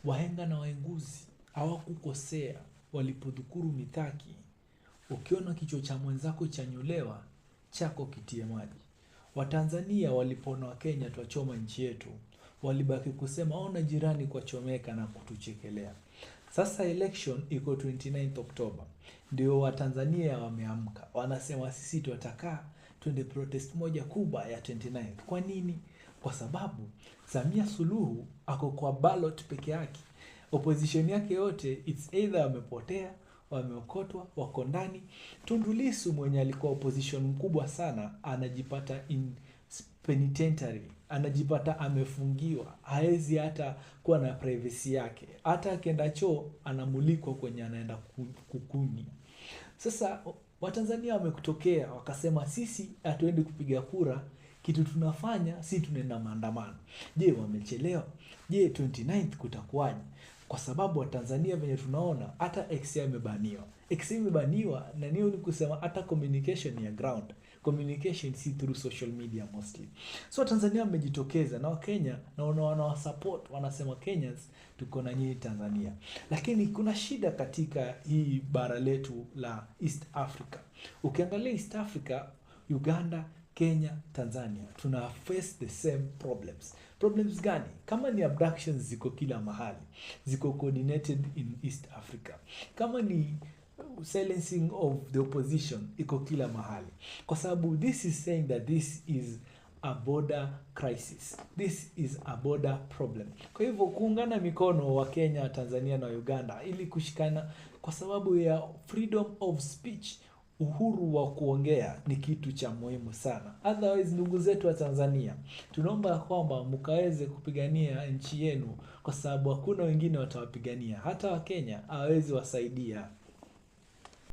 Wahenga na waenguzi hawakukosea walipodhukuru mithaki, ukiona kichwa cha mwenzako chanyolewa, chako kitie maji. Watanzania walipoona Wakenya twachoma nchi yetu, walibaki kusema ona jirani kwa chomeka na kutuchekelea. Sasa election iko 29th October. Ndio Watanzania wameamka. Wanasema sisi twataka twende protest moja kubwa ya 29th. Kwa nini? Kwa sababu Samia Suluhu ako kwa ballot peke yake. Opposition yake yote it's either wamepotea, wameokotwa, wako ndani. Tundu Lissu mwenye alikuwa opposition mkubwa sana anajipata in penitentiary, anajipata amefungiwa, haezi hata kuwa na privacy yake. Hata akienda choo anamulikwa kwenye anaenda kukunya. Sasa Watanzania wamekutokea wakasema sisi hatuendi kupiga kura, kitu tunafanya si tunaenda maandamano. Je, wamechelewa? Je, 29th kutakuwaje? Kwa sababu Watanzania venye tunaona hata X imebaniwa. X imebaniwa na niyo ni kusema hata communication ya ground. Communication si through social media mostly. So Tanzania wamejitokeza na Wakenya na wanawasupport, wanasema Kenyans tuko na nyinyi Tanzania. Lakini kuna shida katika hii bara letu la East Africa. Ukiangalia East Africa, Uganda, Kenya, Tanzania, tuna face the same problems. Problems gani? Kama ni abductions ziko kila mahali, ziko coordinated in East Africa. Kama ni silencing of the opposition, iko kila mahali. Kwa sababu this is saying that this is a border crisis. This is a border problem. Kwa hivyo kuungana mikono wa Kenya, Tanzania na Uganda ili kushikana kwa sababu ya freedom of speech, uhuru wa kuongea ni kitu cha muhimu sana. Otherwise ndugu zetu wa Tanzania, tunaomba kwamba mkaweze kupigania nchi yenu kwa sababu hakuna wengine watawapigania. Hata wa Kenya hawezi wasaidia.